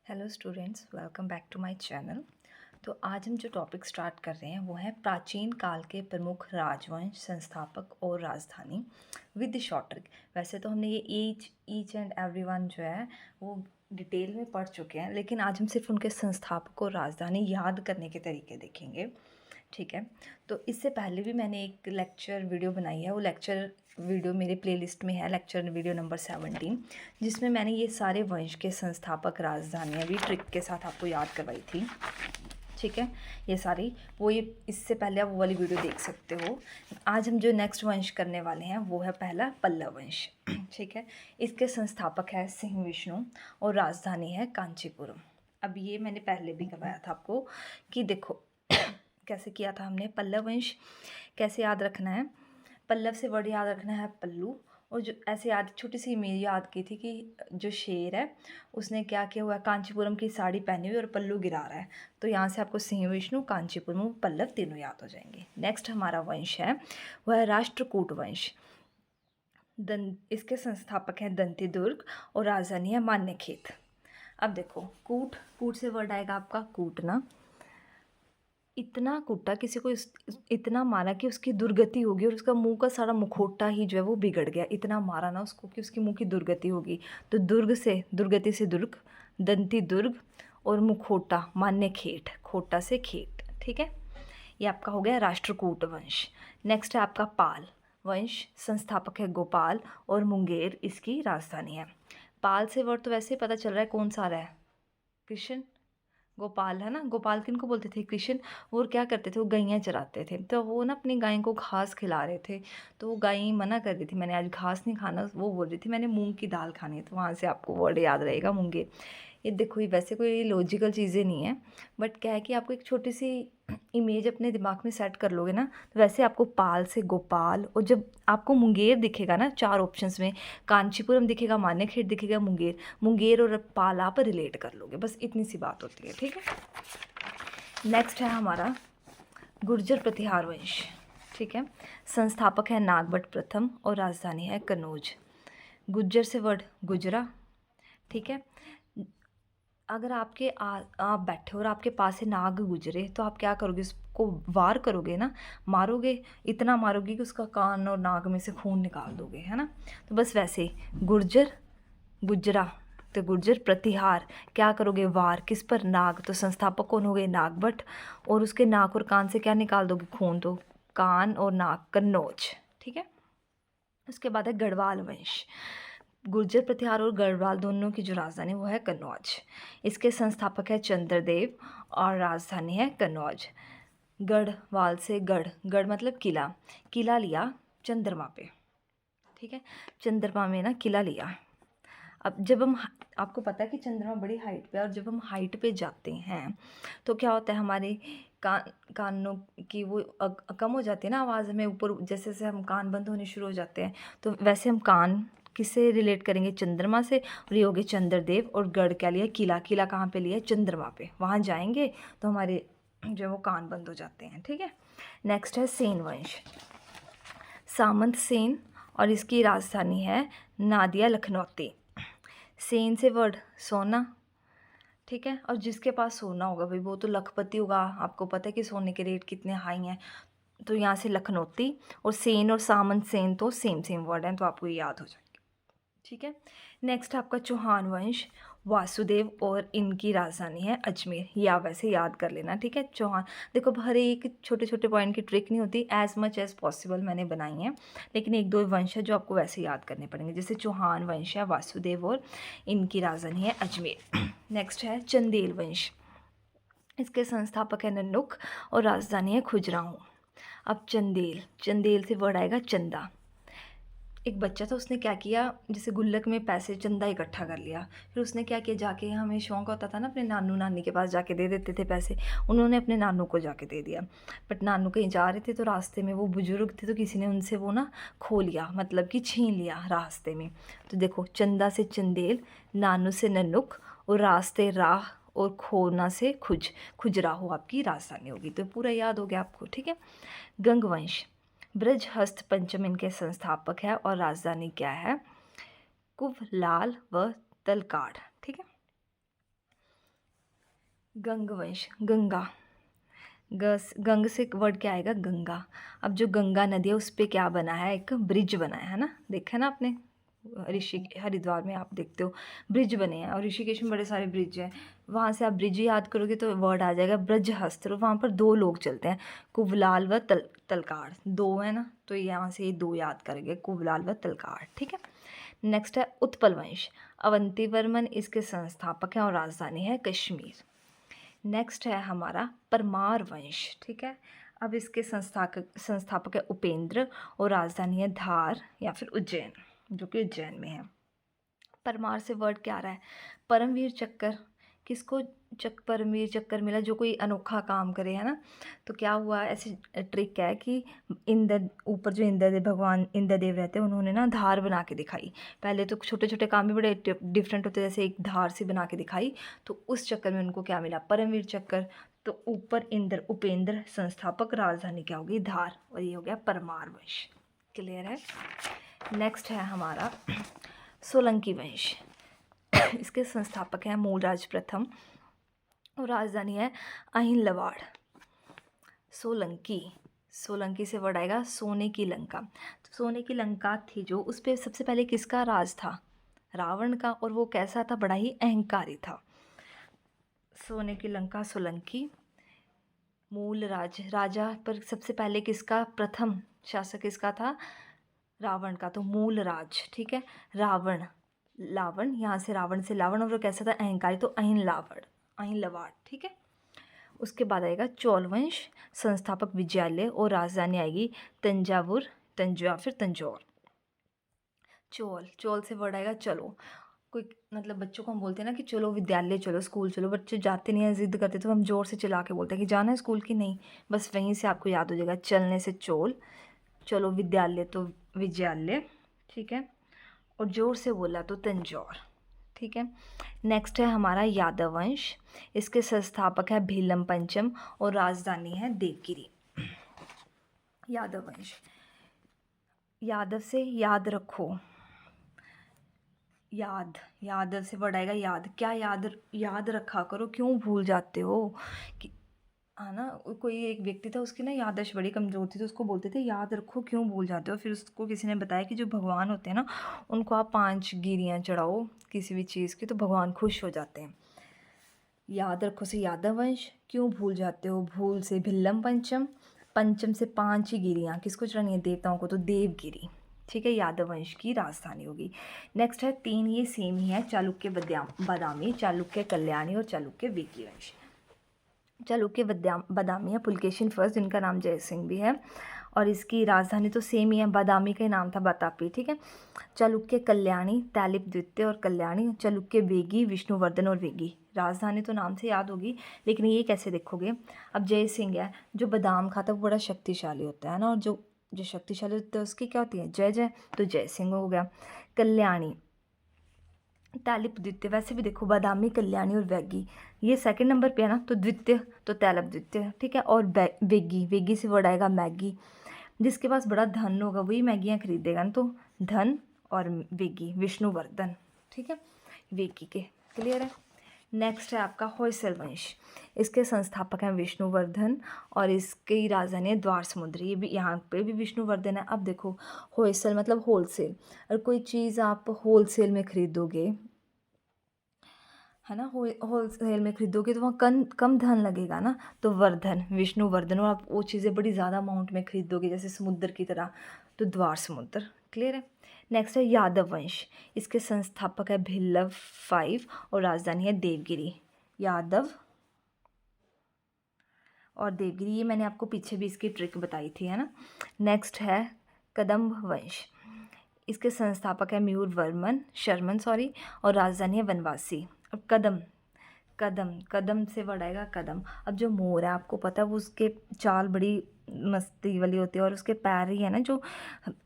Hello students, welcome back to my channel. तो आज हम जो टॉपिक स्टार्ट कर रहे हैं वो है प्राचीन काल के प्रमुख राजवंश, संस्थापक और राजधानी विद शॉर्ट ट्रिक। वैसे तो हमने ये ईच एंड एवरीवन जो है वो डिटेल में पढ़ चुके हैं, लेकिन आज हम सिर्फ उनके संस्थापक और राजधानी याद करने के तरीके देखेंगे। ठीक है, तो इससे पहले भी मैंने एक लेक्चर वीडियो बनाई है। वो लेक्चर वीडियो मेरे प्लेलिस्ट में है, लेक्चर वीडियो नंबर 17, जिसमें मैंने ये सारे वंश के संस्थापक, राजधानियाँ भी ट्रिक के साथ आपको याद करवाई थी। ठीक है, ये सारी ये इससे पहले आप वो वाली वीडियो देख सकते हो। आज हम जो नेक्स्ट वंश करने वाले हैं वो है पहला पल्लव वंश। ठीक है, इसके संस्थापक है सिंह विष्णु और राजधानी है कांचीपुरम। अब ये मैंने पहले भी करवाया था आपको कि देखो कैसे किया था हमने। पल्लव वंश कैसे याद रखना है, पल्लव से वर्ड याद रखना है पल्लू, और जो ऐसे याद छोटी सी इमेज याद की थी कि जो शेर है उसने क्या किया हुआ है, कांचीपुरम की साड़ी पहनी हुई और पल्लू गिरा रहा है। तो यहाँ से आपको सिंह विष्णु, कांचीपुरम, पल्लव तीनों याद हो जाएंगे। नेक्स्ट हमारा वंश है वह है राष्ट्रकूट वंश। इसके संस्थापक हैं दंतीदुर्ग और राजधानी है मान्यखेत। अब देखो, कूट कूट से वर्ड आएगा आपका कूटना। इतना कूटा किसी को, इतना मारा कि उसकी दुर्गति होगी और उसका मुंह का सारा मुखौटा ही जो है वो बिगड़ गया। इतना मारा ना उसको कि उसकी मुंह की दुर्गति होगी। तो दुर्ग से, दुर्गति से दुर्ग, दंती दुर्ग और मुखौटा मान्य खेट, खोटा से खेट। ठीक है, ये आपका हो गया राष्ट्रकूट वंश। नेक्स्ट है आपका पाल वंश। संस्थापक है गोपाल और मुंगेर इसकी राजधानी है। पाल से वर्ड तो वैसे ही पता चल रहा है कौन सा आ रहा है, कृष्ण। गोपाल है ना, गोपाल किनको बोलते थे, कृष्ण। वो क्या करते थे, वो गैयाँ चराते थे। तो वो ना अपनी गाय को घास खिला रहे थे, तो वो गाय मना कर रही थी, मैंने आज घास नहीं खाना। वो बोल रही थी मैंने मूंग की दाल खानी है। तो वहाँ से आपको वर्ड याद रहेगा मुंगे। ये देखो, ये वैसे कोई लॉजिकल चीज़ें नहीं है, बट क्या है कि आपको एक छोटी सी इमेज अपने दिमाग में सेट कर लोगे ना, तो वैसे आपको पाल से गोपाल, और जब आपको मुंगेर दिखेगा ना चार ऑप्शंस में, कांचीपुरम दिखेगा, मान्यखेड़ दिखेगा, मुंगेर, मुंगेर और पाल आप रिलेट कर लोगे। बस इतनी सी बात होती है। ठीक है, नेक्स्ट है हमारा गुर्जर प्रतिहार वंश। ठीक है, संस्थापक है नागभट्ट प्रथम और राजधानी है कन्नौज। गुज्जर से वर्ड गुजरा। ठीक है, अगर आप बैठे हो और आपके पास से नाग गुजरे तो आप क्या करोगे, उसको वार करोगे ना, मारोगे। इतना मारोगे कि उसका कान और नाक में से खून निकाल दोगे, है ना। तो बस वैसे ही गुर्जर, गुजरा, तो गुर्जर प्रतिहार, क्या करोगे, वार। किस पर, नाग। तो संस्थापक कौन हो गए, नागभट्ट, और उसके नाक और कान से क्या निकाल दोगे, खून। तो कान और नाक, कन्नौज। ठीक है, उसके बाद है गढ़वाल वंश। गुर्जर प्रतिहार और गढ़वाल दोनों की जो राजधानी वो है कन्नौज। इसके संस्थापक है चंद्रदेव और राजधानी है कन्नौज। गढ़वाल से गढ़, गढ़ मतलब किला, किला लिया चंद्रमा पे। ठीक है, चंद्रमा में ना किला लिया। अब जब हम, आपको पता है कि चंद्रमा बड़ी हाइट पे है, और जब हम हाइट पे जाते हैं तो क्या होता है, हमारे कानों की वो कम हो जाती है ना आवाज़, हमें ऊपर जैसे जैसे हम कान बंद होने शुरू हो जाते हैं। तो वैसे हम कान किससे रिलेट करेंगे, चंद्रमा से। और ये हो गए चंद्रदेव। और गढ़ क्या लिया, किला। किला कहाँ पे लिया, चंद्रमा पे। वहाँ जाएंगे तो हमारे जो वो कान बंद हो जाते हैं। ठीक है, नेक्स्ट है सेन वंश। सामंत सेन और इसकी राजधानी है नादिया लखनौती। सेन से वर्ड सोना। ठीक है, और जिसके पास सोना होगा भाई वो तो लखपति होगा। आपको पता है कि सोने के रेट कितने हाई हैं। तो यहाँ से लखनौती, और सेन और सामंत सेन तो सेम सेम वर्ड हैं, तो आपको ये याद हो जाएगा। ठीक है, नेक्स्ट आपका चौहान वंश। वासुदेव और इनकी राजधानी है अजमेर। ये आप वैसे याद कर लेना। ठीक है, चौहान, देखो हर एक छोटे छोटे पॉइंट की ट्रिक नहीं होती, एज मच एज पॉसिबल मैंने बनाई है, लेकिन एक दो वंश है जो आपको वैसे याद करने पड़ेंगे। जैसे चौहान वंश है, वासुदेव और इनकी राजधानी है अजमेर। नेक्स्ट है चंदेल वंश। इसके संस्थापक है नन्नुक और राजधानी है खुजराहो। अब चंदेल, चंदेल से वर्ड आएगा चंदा। एक बच्चा था, उसने क्या किया, जैसे गुल्लक में पैसे चंदा इकट्ठा कर लिया। फिर उसने क्या किया, जाके, हमें शौक होता था ना अपने नानू नानी के पास जाके दे देते थे पैसे, उन्होंने अपने नानू को जाके दे दिया। बट नानू कहीं जा रहे थे तो रास्ते में वो बुजुर्ग थे, तो किसी ने उनसे वो ना खो लिया, मतलब कि छीन लिया रास्ते में। तो देखो, चंदा से चंदेल, नानू से नन्नुक, और रास्ते राह, और खोना से खुजराहो आपकी राजधानी होगी। तो पूरा याद हो गया आपको। ठीक है, गंगवंश। ब्रजहस्त पंचम इनके संस्थापक है और राजधानी क्या है, कुवलाल व तलकाड़। ठीक है, गंग वंश, गंगा, गंग से वर्ड क्या आएगा, गंगा। अब जो गंगा नदी है उस पे क्या बना है, एक ब्रिज बना है ना, देखा ना आपने, ऋषि हरिद्वार में आप देखते हो ब्रिज बने हैं, और ऋषिकेश में बड़े सारे ब्रिज हैं। वहाँ से आप ब्रिज याद करोगे तो वर्ड आ जाएगा ब्रजहस्त्र। वहाँ पर दो लोग चलते हैं, कुवलाल व तलकार, दो है ना, तो यहाँ से ये दो याद करेंगे, कुवलाल व तलकार, ठीक है। नेक्स्ट है उत्पल वंश, अवंतीवर्मन इसके संस्थापक हैं और राजधानी है कश्मीर। नेक्स्ट है हमारा परमार वंश, ठीक है। अब इसके संस्थापक है उपेंद्र और राजधानी है धार या फिर उज्जैन, जो कि उज्जैन में है। परमार से वर्ड क्या आ रहा है, परमवीर चक्कर। किसको परमवीर चक्कर मिला, जो कोई अनोखा काम करे, है ना। तो क्या हुआ, ऐसी ट्रिक है कि इंद्र, ऊपर जो इंद्रदेव, भगवान इंद्रदेव रहते हैं, उन्होंने ना धार बना के दिखाई। पहले तो छोटे छोटे काम भी बड़े डिफरेंट होते, जैसे एक धार सी बना के दिखाई, तो उस चक्कर में उनको क्या मिला, परमवीर चक्कर। तो ऊपर इंद्र उपेंद्र, संस्थापक, राजधानी क्या होगी, धार, और ये हो गया परमार वंश। क्लियर है। नेक्स्ट है हमारा सोलंकी वंश। इसके संस्थापक हैं मूलराज प्रथम और राजधानी है अहिलवाड़। सोलंकी, सोलंकी से वर्ड आएगा सोने की लंका। तो सोने की लंका थी जो, उस पर सबसे पहले किसका राज था, रावण का, और वो कैसा था, बड़ा ही अहंकारी था। सोने की लंका, सोलंकी। मूल राजा पर सबसे पहले किसका, प्रथम शासक किसका था, रावण का, तो मूल राज, ठीक है। रावण, लावण, यहाँ से रावण से लावण, और वो कैसा था, अहंकारी, तो अहिलवाड़, ठीक है। उसके बाद आएगा चोल वंश, संस्थापक विजयालय और राजधानी आएगी तंजावुर, या फिर तंजौर। चोल से वर्ड आएगा चलो। कोई मतलब बच्चों को हम बोलते हैं ना कि चलो विद्यालय चलो, स्कूल चलो, बच्चे जाते नहीं हैं, जिद करते, तो हम जोर से चिल्ला के बोलते हैं कि जाना है स्कूल की नहीं, बस वहीं से आपको याद हो जाएगा, चलने से चोल, चलो विद्यालय तो विजयालय, ठीक है, और जोर से बोला तो तंजौर, ठीक है। नेक्स्ट है हमारा यादव वंश। इसके संस्थापक है भीलम पंचम और राजधानी है देवगिरी। यादव वंश, यादव से याद रखो, यादव से वर्ड आएगा याद। क्या याद रखा करो, क्यों भूल जाते हो कि, हाँ ना, कोई एक व्यक्ति था, उसकी ना याददाश्त बड़ी कमज़ोर थी, तो उसको बोलते थे याद रखो, क्यों भूल जाते हो। फिर उसको किसी ने बताया कि जो भगवान होते हैं ना, उनको आप 5 गिरियाँ चढ़ाओ किसी भी चीज़ की, तो भगवान खुश हो जाते हैं। याद रखो से यादव वंश, क्यों भूल जाते हो, भूल से भिल्लम पंचम, पंचम से 5 ही गिरियाँ, किसको चढ़ानी है, देवताओं को, तो देवगिरी, ठीक है, यादव वंश की राजधानी होगी। नेक्स्ट है 3, ये सेम ही है, चालुक्य बादामी, चालुक्य कल्याणी और चालुक्य वेगी वंश। चालुक्य बादामी है पुलकेशिन फर्स्ट, जिनका नाम जय सिंह भी है, और इसकी राजधानी तो सेम ही है, बादामी का नाम था बतापी, ठीक है। चालुक्य कल्याणी, तैलिप द्वितीय और कल्याणी। चालुक्य वेगी, विष्णुवर्धन और वेगी। राजधानी तो नाम से याद होगी, लेकिन ये कैसे देखोगे। अब जय सिंह है, जो बादाम खाता है वो बड़ा शक्तिशाली होता है ना, और जो शक्तिशाली होता है उसकी क्या होती है, जय जय, तो जय सिंह हो गया। कल्याणी, तैलिप द्वितीय, वैसे भी देखो बादामी, कल्याणी और वैगी, ये सेकंड नंबर पे है ना, तो द्वितीय तो तैलप द्वितीय, ठीक है। और वेगी से वर्ड आएगा मैगी। जिसके पास बड़ा धन होगा वही मैगियाँ खरीदेगा ना, तो धन और वेगी, विष्णुवर्धन, ठीक है, वेगी के। क्लियर है। नेक्स्ट है आपका होयसल वंश। इसके संस्थापक हैं विष्णुवर्धन और इसकी राजधानी है द्वार समुद्र। ये भी, यहाँ पे भी विष्णुवर्धन है। अब देखो, होयसल मतलब होलसेल, और कोई चीज़ आप होलसेल में खरीदोगे, है ना, होलसेल में खरीदोगे तो वहाँ कम धन लगेगा ना, तो वर्धन, विष्णुवर्धन। और आप वो चीज़ें बड़ी ज़्यादा अमाउंट में खरीदोगे जैसे समुद्र की तरह, तो द्वार समुद्र। क्लियर है। नेक्स्ट है यादव वंश। इसके संस्थापक है भिल्लव 5 और राजधानी है देवगिरी। यादव और देवगिरी, ये मैंने आपको पीछे भी इसकी ट्रिक बताई थी, है ना। नेक्स्ट है कदम्ब वंश। इसके संस्थापक है मयूर वर्मन शर्मन सॉरी, और राजधानी है वनवासी। अब कदम से वर्ड आएगा कदम। अब जो मोर है, आपको पता है वो, उसके चाल बड़ी मस्ती वाली होती है, और उसके पैर ही है ना जो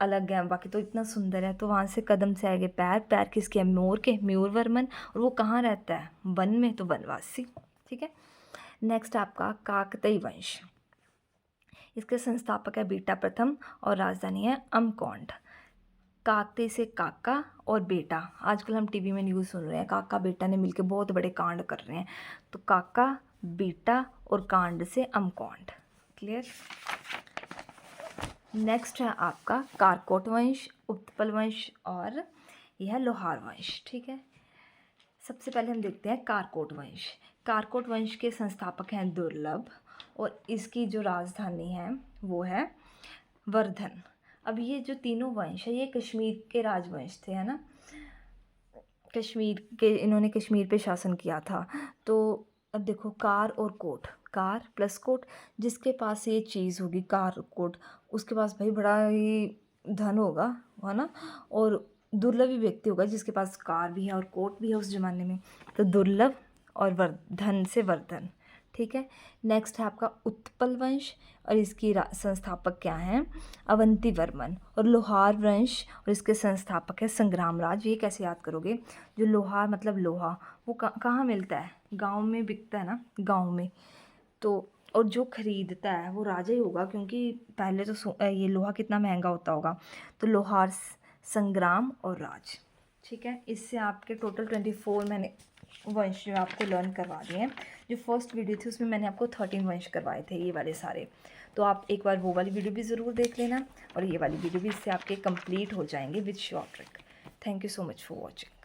अलग है, बाकी तो इतना सुंदर है, तो वहाँ से कदम से आएंगे पैर। पैर किसके हैं, मोर के, मयूर वर्मन। और वो कहाँ रहता है, वन में, तो वनवासी, ठीक है। नेक्स्ट आपका काकतीय वंश। इसके संस्थापक है बीटा प्रथम और राजधानी है अमकौंड। काकते से काका और बेटा, आजकल हम टीवी में न्यूज़ सुन रहे हैं, काका बेटा ने मिलकर बहुत बड़े कांड कर रहे हैं, तो काका बीटा और कांड से अमकौंड। क्लियर। नेक्स्ट है आपका कारकोट वंश, उत्पल वंश और यह लोहार वंश। ठीक है, सबसे पहले हम देखते हैं कारकोट वंश। कारकोट वंश के संस्थापक हैं दुर्लभ और इसकी जो राजधानी है वो है वर्धन। अब ये जो तीनों वंश है ये कश्मीर के राजवंश थे, है ना, कश्मीर के, इन्होंने कश्मीर पे शासन किया था। तो अब देखो कार और कोट, कार प्लस कोट, जिसके पास ये चीज़ होगी कार कोट, उसके पास भाई बड़ा ही धन होगा, है ना, और दुर्लभ ही व्यक्ति होगा जिसके पास कार भी है और कोट भी है उस ज़माने में। तो दुर्लभ और धन से वर्धन। ठीक है। नेक्स्ट है आपका उत्पल वंश और इसकी संस्थापक क्या हैं, अवंती वर्मन। और लोहार वंश और इसके संस्थापक है संग्रामराज। ये कैसे याद करोगे, जो लोहार मतलब लोहा, वो कहाँ मिलता है, गांव में बिकता है ना, गांव में। तो और जो खरीदता है वो राजा ही होगा, क्योंकि पहले तो ये लोहा कितना महंगा होता होगा। तो लोहार, संग्राम और राज। ठीक है, इससे आपके टोटल 24 मैंने वंश जो आपको लर्न करवा दिए हैं। जो फर्स्ट वीडियो थी उसमें मैंने आपको 13 वंश करवाए थे, ये वाले सारे। तो आप एक बार वो वाली वीडियो भी ज़रूर देख लेना और ये वाली वीडियो भी, इससे आपके कंप्लीट हो जाएंगे with short trick. Thank you so much for watching.